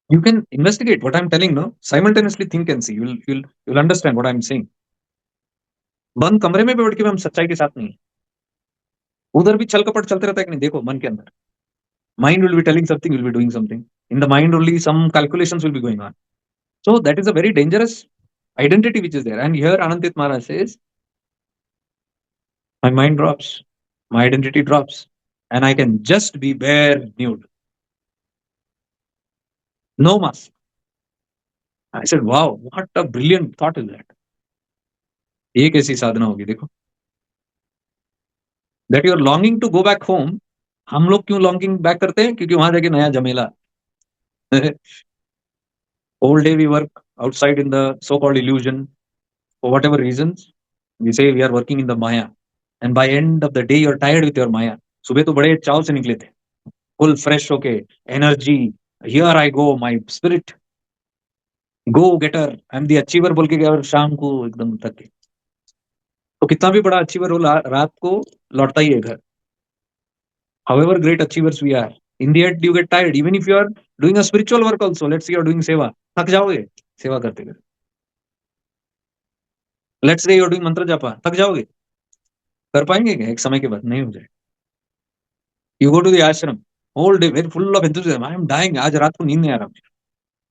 You can investigate what I'm telling. No, simultaneously think and see. You'll understand what I'm saying. बंद कमरे में बैठ के भी हम सच्चाई के साथ नहीं है. उधर भी छल कपट चलते रहता है कि नहीं, देखो मन के अंदर. Mind will be telling something, you'll be doing something. In the mind only some calculations will be going on. So that is a very dangerous identity which is there. And here Anantit Maharaj says, my mind drops, my identity drops, and I can just be bare nude. No mask. I said, wow, what a brilliant thought is that. एक ऐसी साधना होगी देखो. That you are longing to go back home. हम लोग क्यों longing back करते हैं? क्योंकि वहां जाके नया झमेला. Whole day we work outside in the so-called illusion for whatever reasons. We say we are working in the Maya. And by end of the day, you're tired with your Maya. सुबह तो बड़े चाव से निकले थे. Full fresh होके, energy. Here I go, my spirit. Go getter. I'm the achiever बोल के गया और शाम को एकदम थक के. तो कितना भी बड़ा achiever हो रात को लौटता ही है घर. However great achievers we are, in the end you get tired. Even if you are doing a spiritual work also, let's say you're doing seva, थक जाओगे सेवा करते करते. Let's say you're doing मंत्र जापा, थक जाओगे. कर पाएंगे क्या? एक समय के बाद नहीं हो जाए. You go to the ashram, whole day very full of enthusiasm. I am dying. आज रात को नींद नहीं आ रहा.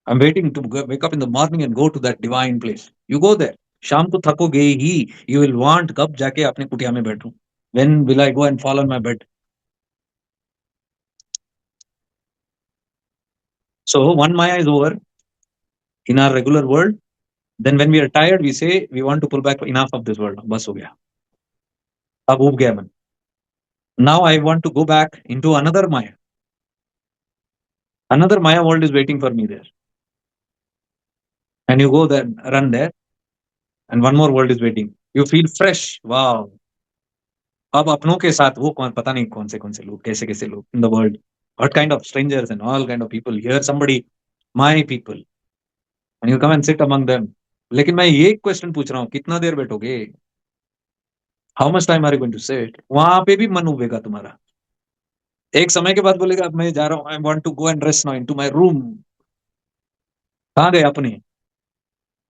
I'm waiting to wake up in the morning and go to that divine place. You go there. शाम को थकोगे ही. You will want कब जाके अपने कुटिया में बैठूं. When will I go and fall on my bed? So one Maya is over in our regular world. Then when we are tired, we say we want to pull back. Enough of this world. बस हो गया. अब उब गया मन. Now I want to go back into another Maya. Another Maya world is waiting for me there. And you go there, run there, and one more world is waiting. You feel fresh. Wow. अब अपनों के साथ वो कौन पता नहीं कौन से लोग कैसे लोग in the world. What kind of strangers and all kind of people. Here somebody, my people. And you come and sit among them. लेकिन मैं ये क्वेश्चन पूछ रहा हूँ, कितना देर बैठोगे? How much time are you going to sit? वहां पे भी मन उबेगा तुम्हारा. एक समय के बाद बोलेगा अब मैं जा रहा हूँ. I want to go and rest now into my room. कहाँ गए अपने?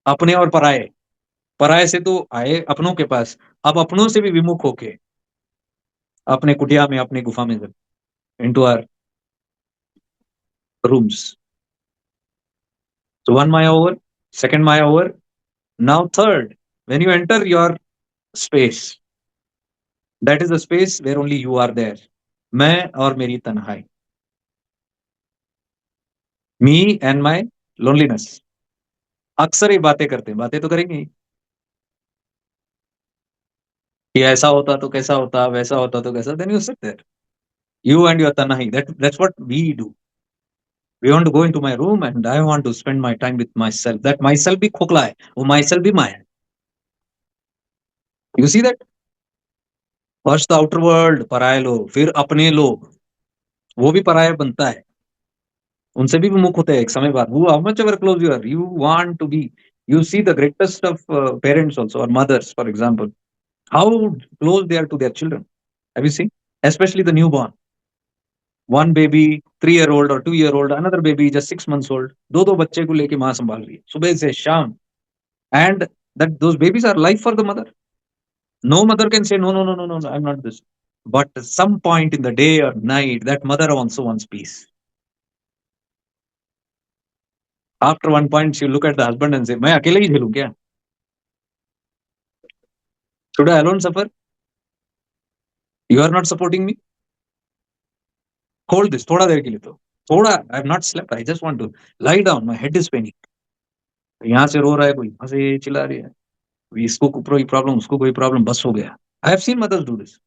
अपने और पराये. पराये से तो आए अपनों के पास. अब अपनों से भी विमुख होके अपने कुटिया में अपने गुफा में into our rooms. So one Maya over, second Maya over. Now third, when you enter your space, that is the space where only you are there. मैं और मेरी तन्हाई. Me and my loneliness. अक्सर ये बातें करते हैं. बातें तो करेंगे ही. कि ऐसा होता तो कैसा होता, वैसा होता तो कैसा. Then you sit there. You and your तन्हाई. That's what we do. We want to go into my room and I want to spend my time with myself. That myself भी खोखला है. वो myself भी माया है. You see that? First the outer world, पराये लोग, फिर अपने लोग, वो भी पराया बनता है. उनसे भी विमुख होते हैं एक समय बाद. How much ever close you are, you want to be. You see the greatest of parents also, or mothers, for example, how close they are to their children. Have you seen? Especially the newborn. One baby, 3-year-old or 2-year-old, another baby just 6 months old. दो बच्चे को लेके माँ संभाल रही है सुबह से शाम. And that those babies are life for the mother. No mother can say no, I'm not this. But at some point in the day or night, that mother also wants peace. After one point, she will look at the husband and say, मैं अकेले ही झेलूं क्या? Should I alone suffer? You are not supporting me. Hold this. थोड़ा देर के लिए तो. थोड़ा. I have not slept. I just want to lie down. My head is paining. यहाँ से रो रहा है कोई, वहां से चिल्ला रही है. इसको कोई प्रॉब्लम, उसको कोई प्रॉब्लम, बस हो गया. I have seen mothers do this.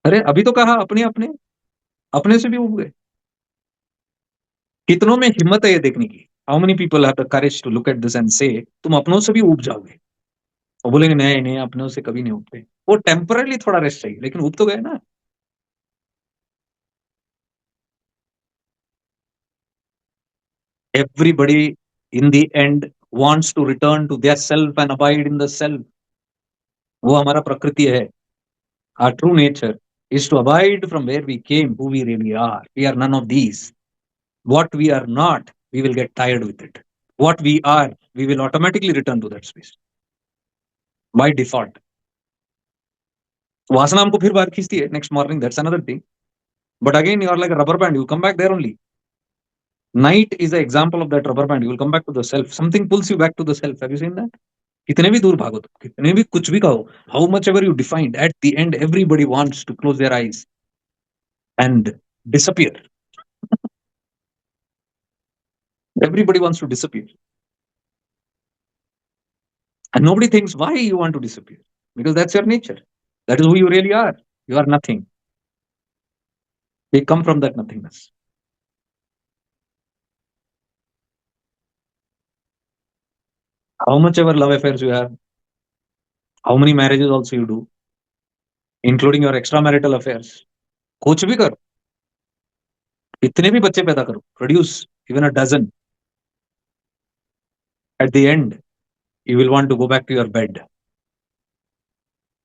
अरे अभी तो कहा अपने अपने अपने से भी उब गए. कितनों में हिम्मत है ये देखने की. How many people have the courage to look at this and say, तुम अपनों से भी उब जाओगे. वो बोलेंगे नहीं नहीं, अपनों से कभी नहीं उबते. वो टेम्पररी थोड़ा रेस्ट चाहिए, लेकिन उब तो गए ना. Everybody in the end wants to return to their self and abide in the self. वो हमारा प्रकृति है. Our true nature is to abide from where we came, who we really are. We are none of these. What we are not, we will get tired with it. What we are, we will automatically return to that space by default. वासना हमको फिर बाहर खींचती है next morning. That's another thing. But again, you are like a rubber band. You come back there only. Night is an example of that rubber band. You will come back to the self. Something pulls you back to the self. Have you seen that? कितने भी दूर भागो तुम, कितने भी कुछ भी कहो, how much ever you defined, at the end everybody wants to close their eyes and disappear. Everybody wants to disappear. And nobody thinks why you want to disappear. Because that's your nature. That is who you really are. You are nothing. They come from that nothingness. How much ever love affairs you have, how many marriages also you do, including your extramarital affairs. कुछ भी करो, कितने भी बच्चे पैदा करो, produce even a dozen. At the end, you will want to go back to your bed.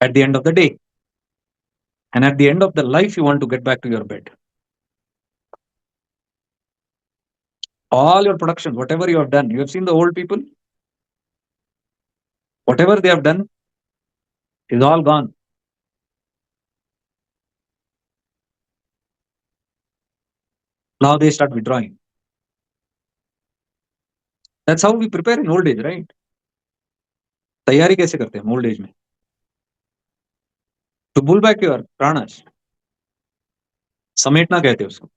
At the end of the day. And at the end of the life, you want to get back to your bed. All your productions, whatever you have done, you have seen the old people, whatever they have done is all gone. Now they start withdrawing. That's how we prepare in old age, right? तैयारी कैसे करते हैं old age में? To pull back your pranas. समेटना कहते हैं उसको.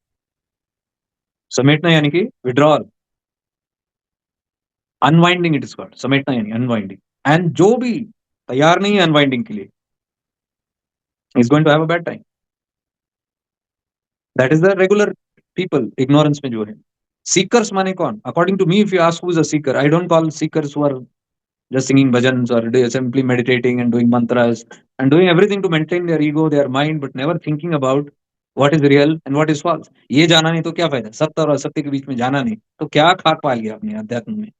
समेटना यानी कि withdrawal. Unwinding it is called. समेटना यानी unwinding. And जो भी तैयार नहीं है unwinding के लिए is going to have a bad time. That is the regular people, ignorance में जो है. Seekers माने कौन? According to me, if you ask who is a seeker, I don't call seekers who are just singing bhajans or simply meditating and doing mantras and doing everything to maintain their ego, their mind, but never thinking about what is real and what is false. ये जाना नहीं तो क्या फायदा? सत्य और असत्य के बीच में जाना नहीं तो क्या खाक पाल गया अपने अध्यात्म में?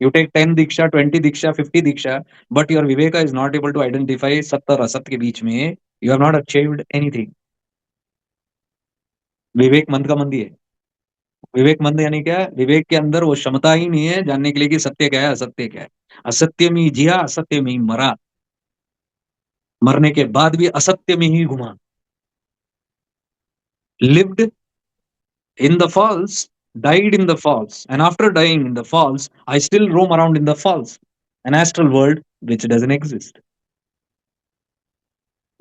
You take 10 diksha, 20 diksha, 50 diksha, but your viveka is not able to identify सत्य और असत्य के बीच में. You have not achieved anything. विवेक मंद का मंदी है. विवेक मंद यानी क्या? विवेक के अंदर वो क्षमता ही नहीं है जानने के लिए कि सत्य क्या है, असत्य क्या है. असत्य में जिया, असत्य में मरा, मरने के बाद भी असत्य में ही घुमा. Lived in the false, died in the false, and after dying in the false, I still roam around in the false, an astral world which doesn't exist.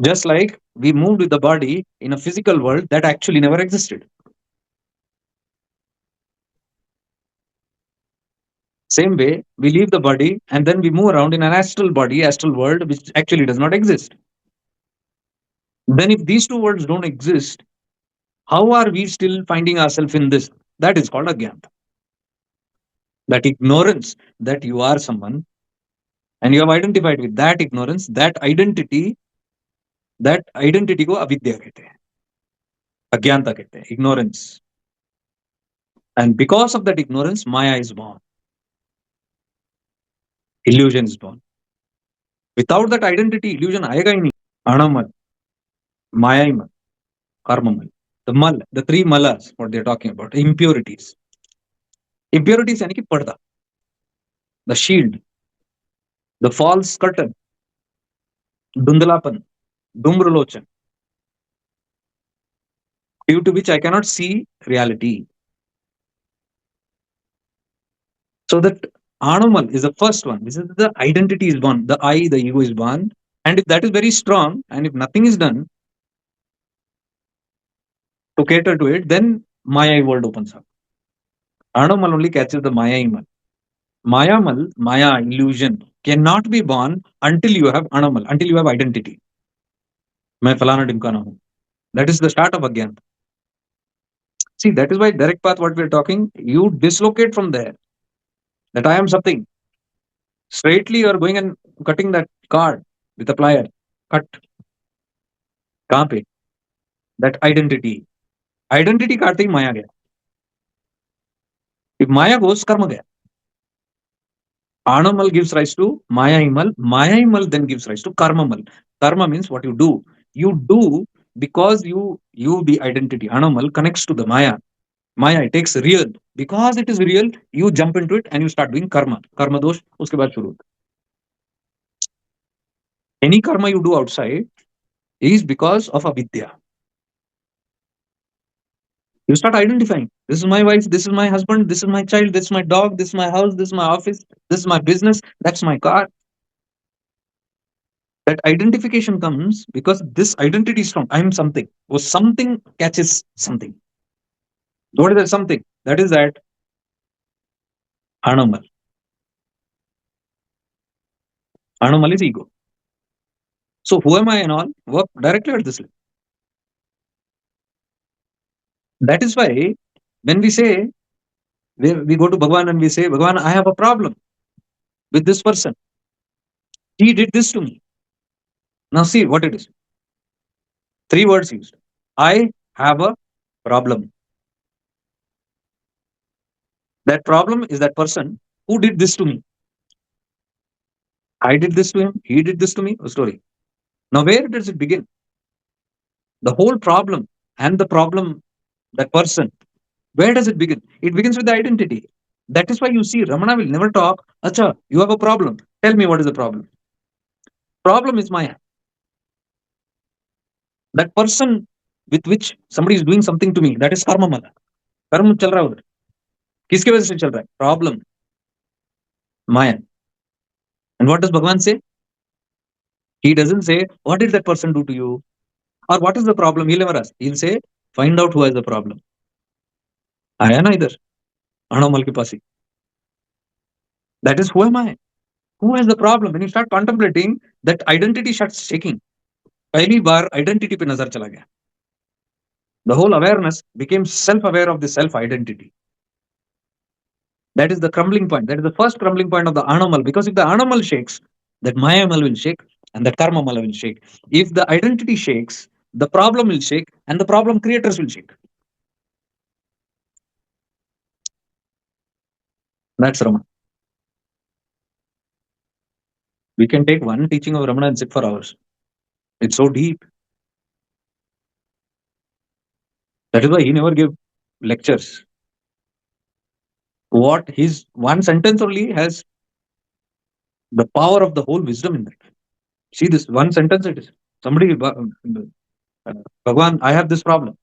Just like we moved with the body in a physical world that actually never existed. Same way, we leave the body and then we move around in an astral body, astral world, which actually does not exist. Then, if these two worlds don't exist, how are we still finding ourselves in this? That is called agyanta. That ignorance that you are someone and you have identified with that ignorance, that identity को अविद्या कहते हैं, अज्ञानता कहते हैं, ignorance. And because of that ignorance, Maya is born. Illusion is born. Without that identity, illusion आएगा ही नहीं. Anamal, Mayayimal, Karmamal. The three malas, what they're talking about, impurities. Impurities यानी कि पर्दा, the shield, the false curtain, dhundlapan, dhumrlochan, due to which I cannot see reality. So that Animal is the first one. This is the identity is born. The I, the ego is born. And if that is very strong, and if nothing is done to cater to it, then Maya world opens up. Animal only catches the Maya imal. Maya illusion cannot be born until you have Animal, until you have identity. मैं फलाना ढिमकाना हूं. That is the start of Agyan. See, that is why direct path, what we are talking, you dislocate from there. That I am something. Straightly you are going and cutting that card with a plier. Cut. कहाँ पे? That identity. Identity काटते ही माया गया. If Maya goes, karma gaya. Anamal gives rise to Mayayimal. Mayayimal then gives rise to Karmamal. Karma means what you do. You do because you the identity. Anamal connects to the Maya. Maya takes real. Because it is real, you jump into it and you start doing karma. Karma dosh, uske baad shuru. Any karma you do outside is because of avidya. You start identifying. This is my wife, this is my husband, this is my child, this is my dog, this is my house, this is my office, this is my business, that's my car. That identification comes because this identity is strong. I am something. Or something catches something. What is that something? That is that animal. Animal is ego. So who am I and all work directly at this level. That is why when we say, we go to Bhagwan and we say, Bhagwan, I have a problem with this person. He did this to me. Now see what it is. Three words used. I have a problem. That problem is that person who did this to me. I did this to him. He did this to me. A story. Now where does it begin? The whole problem and the problem, that person, where does it begin? It begins with the identity. That is why you see Ramana will never talk. Acha, you have a problem. Tell me what is the problem. Problem is Maya. That person with which somebody is doing something to me, that is karma mala. कर्म चल रहा है उधर. किसके वजह से चल रहा है? Problem. Maya. And what does Bhagwan say? He doesn't say, what did that person do to you? Or what is the problem? He'll never ask. He'll say, find out who has the problem. आया ना इधर अणोमल के पास ही. That is who am I? Who has the problem? When you start contemplating, that identity starts shaking. पहली बार identity पे नजर चला गया. The whole awareness became self-aware of the self-identity. That is the crumbling point. That is the first crumbling point of the animal. Because if the animal shakes, that Mayamal will shake and the karma mala will shake. If the identity shakes, the problem will shake and the problem creators will shake. That's Ramana. We can take one teaching of Ramana and sit for hours. It's so deep. That is why he never gave lectures. What his one sentence only has the power of the whole wisdom in that. See this one sentence it is. Somebody, Bhagwan, I have this problem.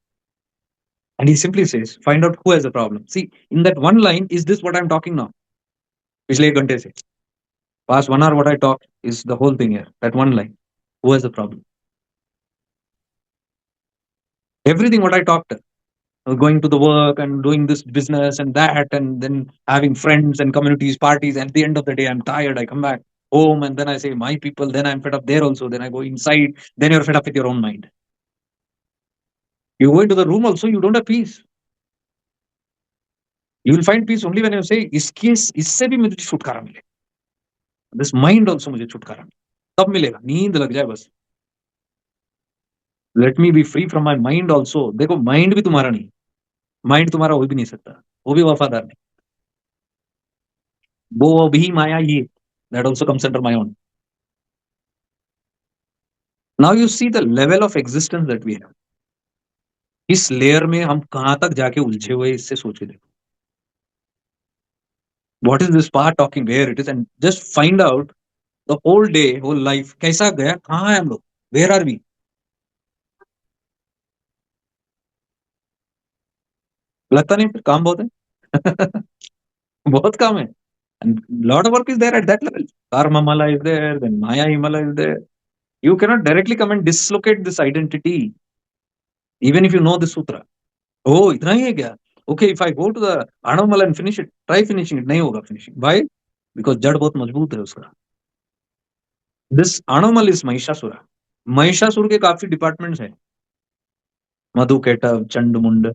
And he simply says, find out who has the problem. See, in that one line, is this what I'm talking now? पिछले 1 घंटे से. Past 1 hour, what I talked is the whole thing here. That one line. Who has the problem? Everything what I talked, going to the work and doing this business and that, and then having friends and communities, parties. At the end of the day, I'm tired. I come back home and then I say, my people, then I'm fed up there also. Then I go inside. Then you're fed up with your own mind. You go into the room also, you don't have peace. You will find peace only when you say, इससे भी मुझे छुटकारा मिले. This mind also मुझे छुटकारा मिले. तब मिलेगा. नींद लग जाए बस. Let me be free from my mind also. देखो mind भी तुम्हारा नहीं. Mind तुम्हारा हो भी नहीं सकता. वो भी वफादार नहीं. वो भी माया ये. That also comes under my own. Now you see the level of existence that we have. इस लेयर में हम कहां तक जाके उलझे हुए इससे सोच के देखो. What is this part talking, where it is, and just find out the whole day, whole life कैसा गया, कहाँ है हम लोग, where are we? लगता नहीं फिर काम बहुत है. बहुत काम है. And lot of work is there at that level. Karma mala is there, then Maya mala is there. You cannot directly come and dislocate this identity, even if you know the sutra. Oh, इतना ही है क्या? Okay, if I go to the Anamala and finish it, try finishing it. नहीं होगा finishing. Why? Because जड़ बहुत मजबूत है उसका. This Anamal is Mahishasura. Mahishasura के काफी डिपार्टमेंट्स हैं. मधु केटव, चंड मुंड,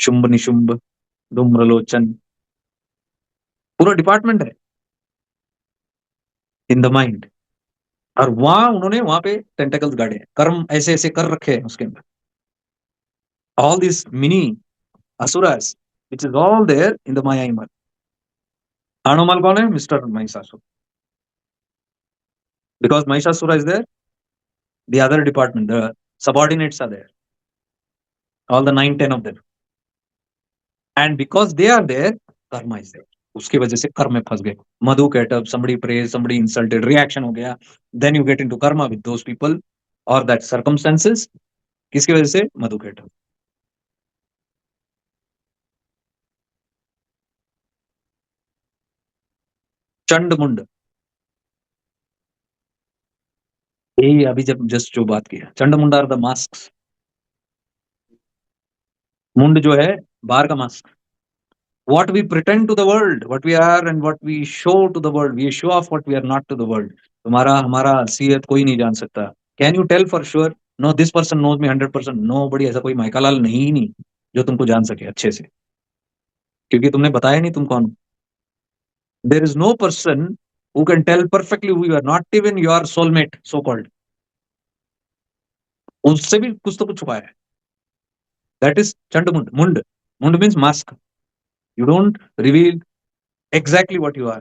शुंभ निशुंभ, धूम्रलोचन, पूरा डिपार्टमेंट है इन द माइंड. और वहां उन्होंने वहां पे टेंटेकल्स गाड़े हैं, कर्म ऐसे ऐसे कर रखे हैं उसके अंदर. All this mini asuras which is all there in the Maya Iman. Anumal कौन है? Mr. Mahishasura. Because Mahishasura is there, the other department, the subordinates are there. All the 9, 10 of them. And because they are there, karma is there. उसकी वजह से कर्म में फंस गए. Madhu get up, somebody praised, somebody insulted, reaction हो गया. Then you get into karma with those people or that circumstances. किसकी वजह से? Madhu get up. चंड मुंड, यही अभी जब जस्ट जो बात किया, चंड मुंड आर द मास्क. मुंड जो है बाहर का mask. What we pretend to the world, what we are and what we show to the world, we show off what we are not to the world. तुम्हारा हमारा असलियत कोई नहीं जान सकता. Can you tell for sure? No, this person knows me 100%. Nobody, ऐसा कोई माइकालाल नहीं ही नहीं जो तुमको जान सके अच्छे से, क्योंकि तुमने बताया नहीं तुम कौन हो. There is no person who can tell perfectly who you are, not even your soulmate, so called. उससे भी कुछ तो कुछ छुपाया है. That is चंड मुंड. मुंड, मुंड means mask. You don't reveal exactly what you are.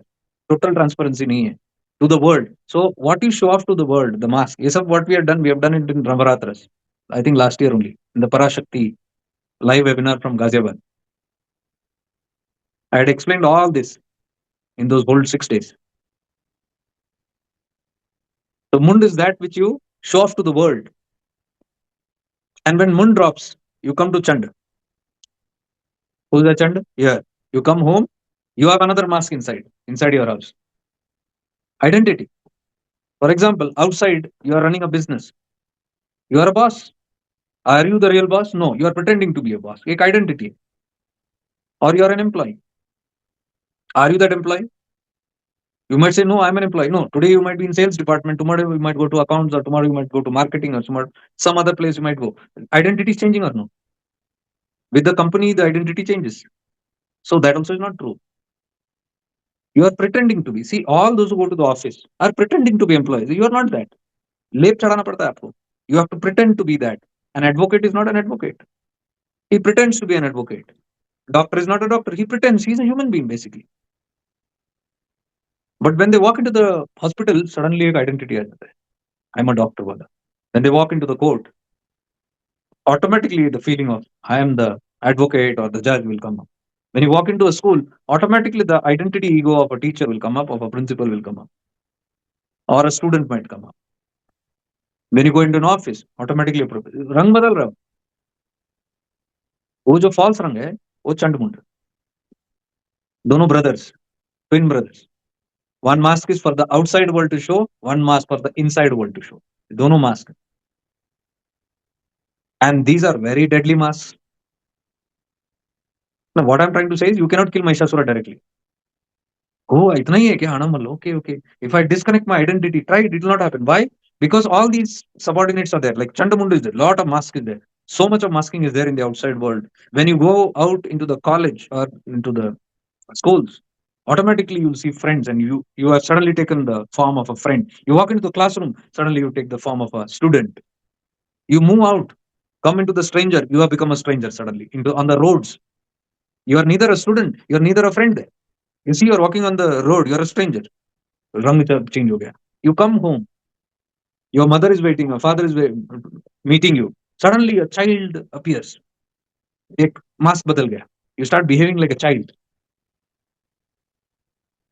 Total transparency नहीं है to the world. So what you show off to the world, the mask. ये सब what we have done it in Navaratras. I think last year only in the Parashakti live webinar from Ghaziabad. I had explained all this in those whole 6 days. The Mund is that which you show off to the world. And when Mund drops, you come to Chand. Who's the Chand? Here. You come home, you have another mask inside your house. Identity. For example, outside you are running a business. You are a boss. Are you the real boss? No, you are pretending to be a boss. एक identity. Or you are an employee. Are you that employee? You might say, no, I'm an employee. No, today you might be in sales department. Tomorrow you might go to accounts, or tomorrow you might go to marketing, or some other place you might go. Identity is changing or no? With the company, the identity changes. So that also is not true. You are pretending to be. See, all those who go to the office are pretending to be employees. You are not that. लेप चढ़ाना पड़ता है आपको. You have to pretend to be that. An advocate is not an advocate. He pretends to be an advocate. Doctor is not a doctor. He pretends he's a human being, basically. But when they walk into the hospital, suddenly एक identity आ जाता है. I'm a doctor वाला. When they walk into the court, automatically the feeling of I am the advocate or the judge will come up. When you walk into a school, automatically the identity ego of a teacher will come up, of a principal will come up, or a student might come up. When you go into an office, automatically रंग बदल रहा है. वो जो false रंग है, वो चंड मुंड. दोनों brothers, twin brothers. One mask is for the outside world to show, one mask for the inside world to show. दोनों mask. And these are very deadly masks. Now, what I'm trying to say is you cannot kill Mahishasura directly. Oh, इतना ही है क्या? हाँ, मतलब okay, okay. If I disconnect my identity, try it, it will not happen. Why? Because all these subordinates are there. Like Chandamundu is there. Lot of mask is there. So much of masking is there in the outside world. When you go out into the college or into the schools, automatically you'll see friends, and you have suddenly taken the form of a friend. You walk into the classroom, suddenly you take the form of a student. You move out, come into the stranger, you have become a stranger suddenly. Into on the roads, you are neither a student, you are neither a friend there. You see, you are walking on the road, you are a stranger. Rang change ho gaya. You come home, your mother is waiting, your father is meeting you. Suddenly, a child appears. Ek mask badal gaya. You start behaving like a child.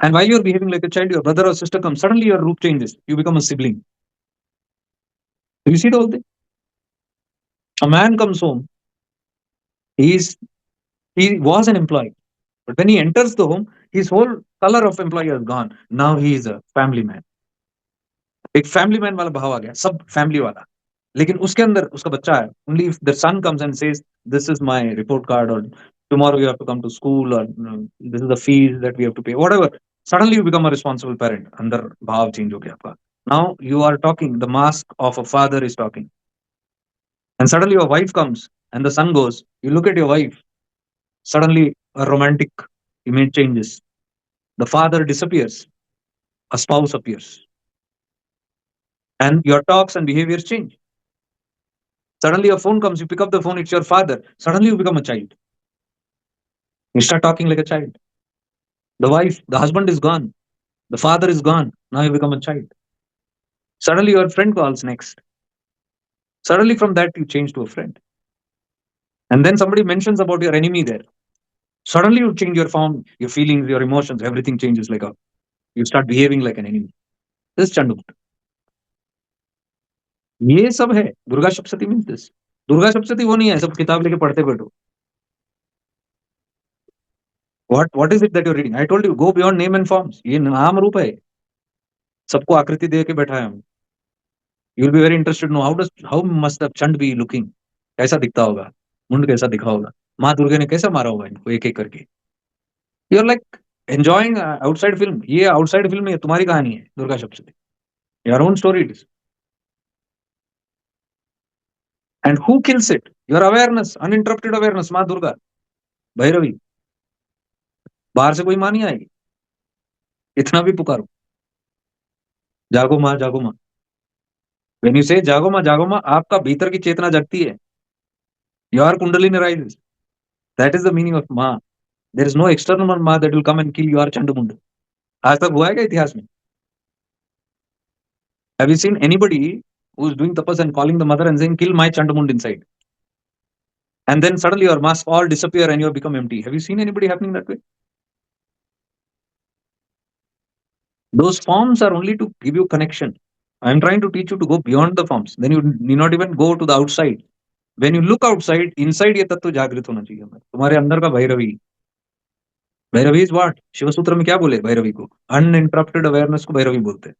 And while you are behaving like a child, your brother or sister comes. Suddenly, your roop changes. You become a sibling. Do you see the whole thing? A man comes home. He was an employee, but when he enters the home, his whole color of employee has gone. Now he is a family man. एक family man वाला भाव आ गया, सब family वाला. लेकिन उसके अंदर उसका बच्चा है. Only if the son comes and says, "This is my report card," or "Tomorrow you have to come to school," or "This is the fees that we have to pay," whatever. Suddenly you become a responsible parent. अंदर भाव change हो गया आपका. Now you are talking. The mask of a father is talking, and suddenly your wife comes, and the son goes. You look at your wife. Suddenly a romantic image changes. The father disappears. A spouse appears, and your talks and behaviors change. Suddenly a phone comes, you pick up the phone, it's your father. Suddenly you become a child. You start talking like a child. The wife, the husband is gone. The father is gone. Now you become a child. Suddenly your friend calls next. Suddenly from that you change to a friend. And then somebody mentions about your enemy there. Suddenly you change your form, your feelings, your emotions, everything changes like a, you start behaving like an enemy. This is Chandu. ये सब है Durga Saptashati means this. Durga Saptashati वो नहीं है सब किताब लेके पढ़ते बैठो. What is it that you're reading? I told you go beyond name and forms. ये नाम रूप है, सबको आकृति दे के बैठा है हम. You will be very interested to know how must the chand be looking. कैसा दिखता होगा, मुंड कैसा दिखा होगा, माँ दुर्गा ने कैसा मारा होगा इनको एक एक करके. You are like enjoying outside film. ये आउटसाइड फिल्म है, तुम्हारी कहानी है Durga Saptashati. Your own story it is. And who kills it? Your awareness, uninterrupted awareness. माँ दुर्गा, भैरवी. बाहर से कोई माँ नहीं आएगी. इतना भी पुकारो, जागो माँ, जागो माँ. व्हेन यू से जागो माँ, आपका भीतर की चेतना जगती है. Your kundalini rises. That is the meaning of माँ. देयर इज नो एक्सटर्नल माँ that will come and kill your चंडमुंड. आज तक हुआ है क्या इतिहास में? Have you seen anybody who is doing tapas and calling the mother and saying kill my chandamund inside, and then suddenly your mask all disappear and you become empty? Have you seen anybody happening that way? Those forms are only to give you connection. I am trying to teach you to go beyond the forms. Then you need not even go to the outside. When you look outside, inside ये तत्व जागृत होना चाहिए हमें. तुम्हारे अंदर का Bhairavi. Bhairavi is what? Shiva Sutra में क्या बोले भैरवी को? अनइंटरप्टेड अवेयरनेस को भैरवी बोलते हैं.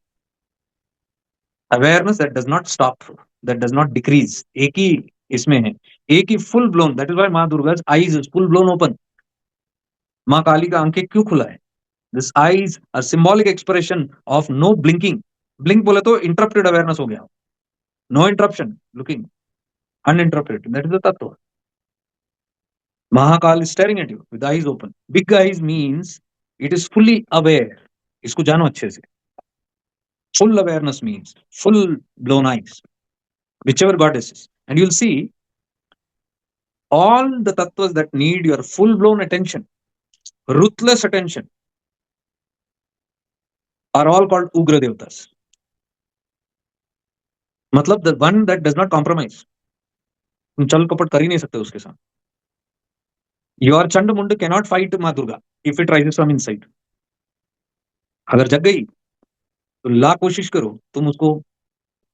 Awareness that does not stop, that does not decrease. एक ही इसमें है, एक ही full blown. That is why माँ दुर्गा's eyes is full blown open. माँ काली का आंखें क्यों खुला है? This eyes are symbolic expression of no blinking. Blink बोले तो interrupted awareness हो गया. No interruption, looking uninterrupted. That is the tattva. Mahakal is staring at you with the eyes open. Big eyes means it is fully aware. इसको जानो अच्छे से. Full awareness means full blown eyes, whichever goddess is. And you'll see all the tattvas that need your full blown attention, ruthless attention, are all called Ugra Devatas. मतलब the one that does not compromise. तुम चल कपट कर ही नहीं सकते उसके साथ. Your Chandamund cannot fight माँ Durga if it rises from inside. अगर जग गई तो लाख कोशिश करो, तुम उसको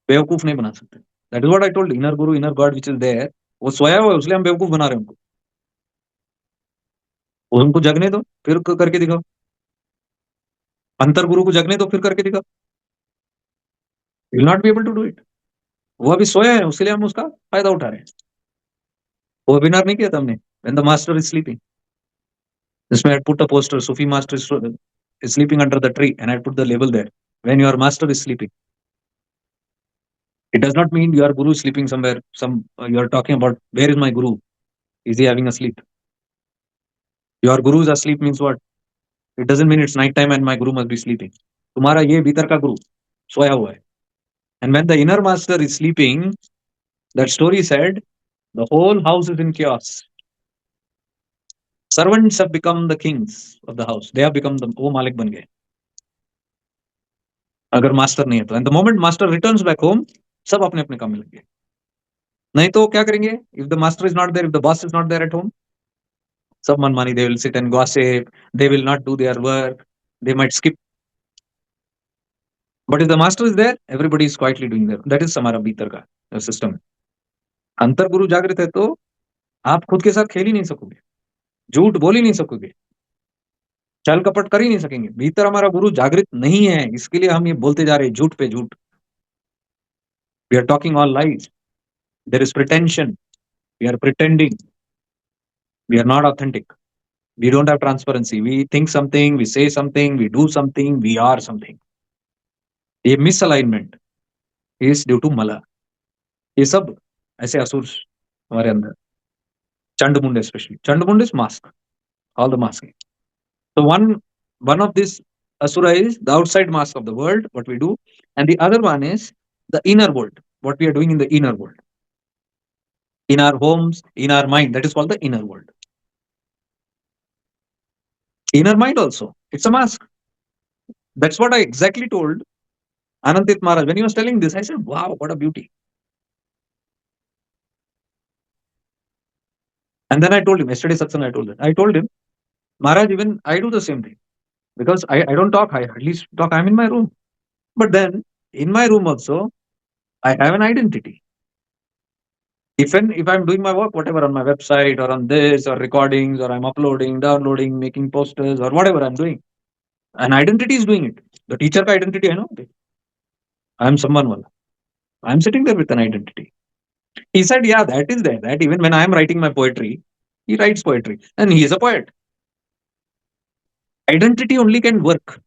बेवकूफ नहीं बना सकते. That is what I told you. Inner guru, inner god which is there, वो सोया हुआ है इसलिए हम बेवकूफ बना रहे हैं उनको. उनको जगने दो, फिर करके दिखाओ. अंतर गुरु को जगने दो, फिर करके दिखाओ. You will not be able to do it. वो अभी सोया है इसलिए हम उसका फायदा उठा रहे हैं. वो वेबिनार नहीं किया था हमने when the master is sleeping. इसमें I put a poster, Sufi master is sleeping under the tree, and I put the label there. When your master is sleeping, it does not mean your guru is sleeping somewhere. You are talking about where is my guru? Is he having a sleep? Your guru is asleep means what? It doesn't mean it's night time and my guru must be sleeping. तुम्हारा ये भीतर का गुरु सोया हुआ है. And when the inner master is sleeping, that story said, the whole house is in chaos. Servants have become the kings of the house. They have become the वो मालिक बन गए. अगर मास्टर नहीं है तो. And the moment master returns back home, सब अपने अपने काम में लगे. नहीं तो क्या करेंगे? If the master is not there, if the boss is not there at home, सब मनमानी. They will sit and gossip. They will not do their work. They might skip. But if the master is there, everybody is quietly doing their. That is हमारा भीतर का system. अंतर गुरु जागृत है तो आप खुद के साथ खेल ही नहीं सकोगे, झूठ बोल ही नहीं सकोगे, छल कपट कर ही नहीं सकेंगे. भीतर हमारा गुरु जागृत नहीं है, इसके लिए हम ये बोलते जा रहे हैं झूठ पे झूठ. We are talking all lies. There is pretension. We are pretending. We are not authentic. We don't have transparency. We think something, we say something, we do something, we are something. ये misalignment is due to mala. ये सब ऐसे असुर हमारे अंदर. Chandamund especially. Chandamund is mask. All the masking. So one of this asura is the outside mask of the world, what we do, and the other one is the inner world, what we are doing in the inner world, in our homes, in our mind. That is called the inner world. Inner mind also, it's a mask. That's what I exactly told Anantit Maharaj when he was telling this. I said, "Wow, what a beauty!" And then I told him yesterday, satsang. I told him Maharaj, even I do the same thing because I don't talk. I hardly talk. I'm in my room. But then in my room also, I have an identity. If I'm doing my work, whatever on my website or on this or recordings or I'm uploading, downloading, making posters or whatever I'm doing, an identity is doing it. The teacher ka identity, I know. I'm someone. Wala. I'm sitting there with an identity. He said, yeah, that is there. That even when I'm writing my poetry, he writes poetry and he is a poet. Identity only can work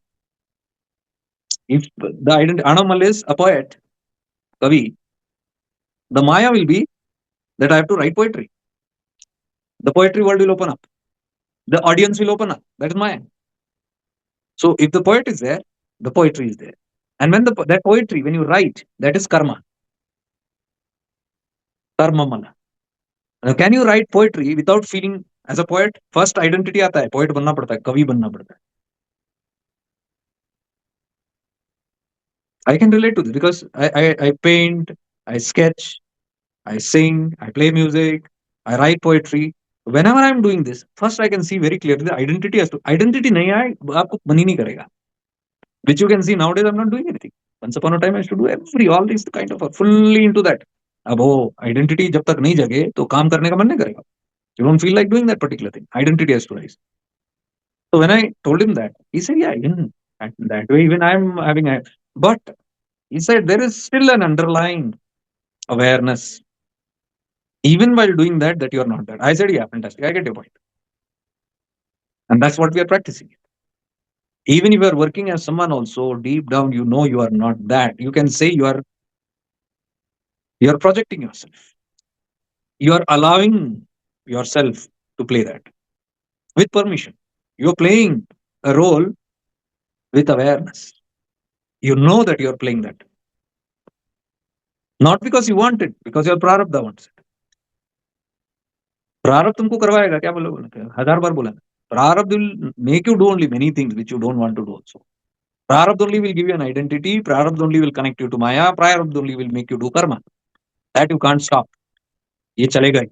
if the identity. Anamal is a poet, Kavi. The Maya will be that I have to write poetry. The poetry world will open up. The audience will open up. That is Maya. So if the poet is there, the poetry is there. And when that poetry, when you write, that is karma. Karma mala. Now, can you write poetry without feeling as a poet? First identity आता है, poet बनना पड़ता है, कवि बनना पड़ता है. I can relate to this because I paint, I sketch, I sing, I play music, I write poetry. Whenever I'm doing this, first I can see very clearly the identity has to identity नहीं आए आपको बनी नहीं करेगा. Which you can see nowadays I'm not doing anything. Once upon a time I used to do all these kind of fully into that. अब वो identity जब तक नहीं जगे तो काम करने का मन नहीं करेगा. You don't feel like doing that particular thing. Identity has to rise. So when I told him that, he said, yeah, even that way, even I'm having a, but he said there is still an underlying awareness, even while doing that, that you are not that. I said, yeah, fantastic. I get your point. And that's what we are practicing. Even if you are working as someone also, deep down, you know you are not that. You can say you are projecting yourself. You are allowing yourself to play that with permission. You're playing a role with awareness. You know that you're playing that. Not because you want it, because your prarabdha wants it. प्रारब्ध तुमको करवाएगा क्या बोले बोले हजार बार बोला प्रारब्ध will make you do only many things which you don't want to do also. Prarabdha only will give you an identity. Prarabdha only will connect you to Maya. Prarabdha only will make you do karma. That you can't stop. ये चलेगा ही.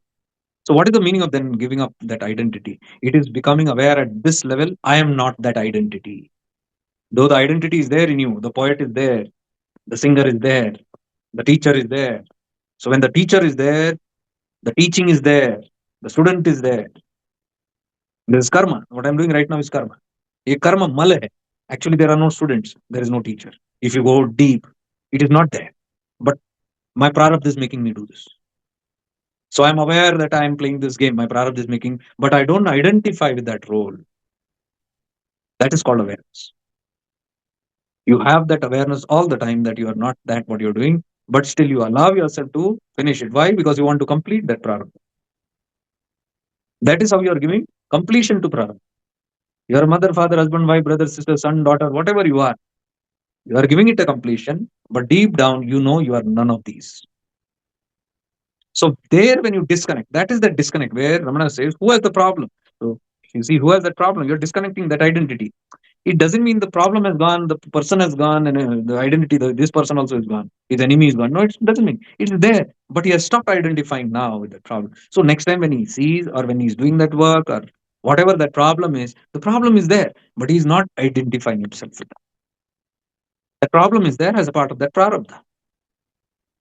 So what is the meaning of then giving up that identity? It is becoming aware at this level. I am not that identity. Though the identity is there in you, the poet is there, the singer is there, the teacher is there. So when the teacher is there, the teaching is there, the student is there. There is karma. What I'm doing right now is karma. ये karma mal hai. Actually, there are no students. There is no teacher. If you go deep, it is not there. But my prarabdha is making me do this. So I'm aware that I'm playing this game. My prarabdha is making, but I don't identify with that role. That is called awareness. You have that awareness all the time that you are not that what you're doing, but still you allow yourself to finish it. Why? Because you want to complete that prarabdha. That is how you are giving completion to prarabdha. Your mother, father, husband, wife, brother, sister, son, daughter, whatever you are giving it a completion, but deep down you know you are none of these. So there, when you disconnect, that is the disconnect where Ramana says, who has the problem? So you see, who has that problem? You're disconnecting that identity. It doesn't mean the problem has gone, the person has gone, and the identity, this person also is gone, his enemy is gone. No, it doesn't mean it's there, but he has stopped identifying now with that problem. So next time when he sees or when he's doing that work or whatever that problem is, the problem is there, but he's not identifying himself with that. The problem is there as a part of that prarabdha.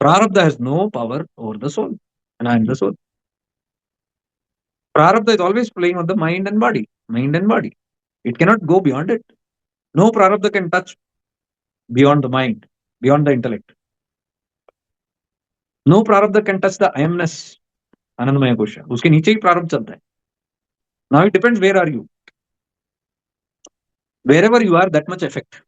Prarabdha has no power over the soul, and I am the soul. Prarabdha is always playing on the mind and body, mind and body. It cannot go beyond it. No prarabdha can touch beyond the mind, beyond the intellect. No prarabdha can touch the I amness, Anandamaya Kosha. उसके नीचे ही प्रारब्ध चलता है. Now it depends where are you. Wherever you are, that much effect.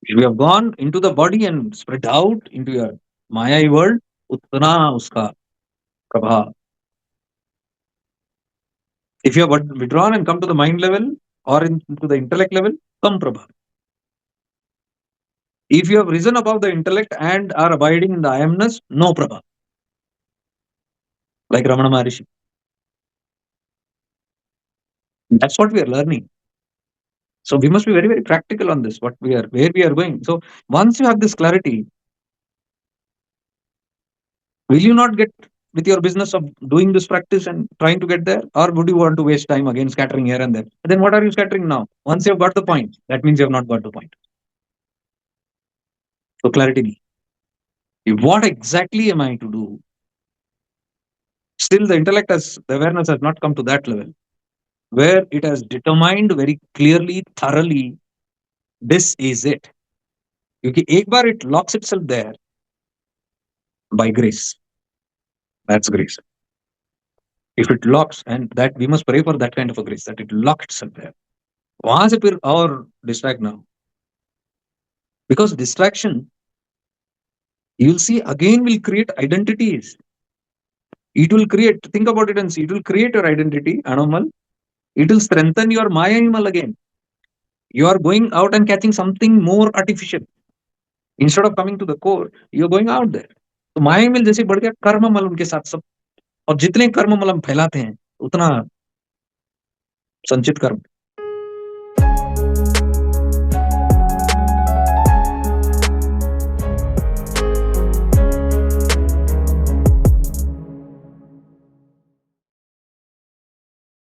If you have gone into the body and spread out into your Maya world, उतना उसका प्रभाव. If you have withdrawn and come to the mind level or into the intellect level, come prabha. If you have risen above the intellect and are abiding in the I amness, no prabha. Like Ramana Maharishi. That's what we are learning. So we must be very, very practical on this, where we are going. So once you have this clarity, will you not get with your business of doing this practice and trying to get there? Or would you want to waste time again scattering here and there? Then what are you scattering now? Once you've got the point, that means you have not got the point. So clarity. What exactly am I to do? Still, the intellect has, the awareness has not come to that level where it has determined very clearly, thoroughly, this is it. क्योंकि एक बार it locks itself there by grace. That's grace. If it locks, and that we must pray for that kind of a grace, that it lock itself there. वहां से फिर और distract now. Because distraction, you'll see again will create identities. It will create, think about it and see, it will create your identity, anomal. It will strengthen your Maya animal again. You are going out and catching something more artificial. Instead of coming to the core, you're going out there. तो माया मिल जैसे बढ़ गया कर्म मल उनके साथ सब, और जितने कर्म मल हम फैलाते हैं उतना संचित कर्म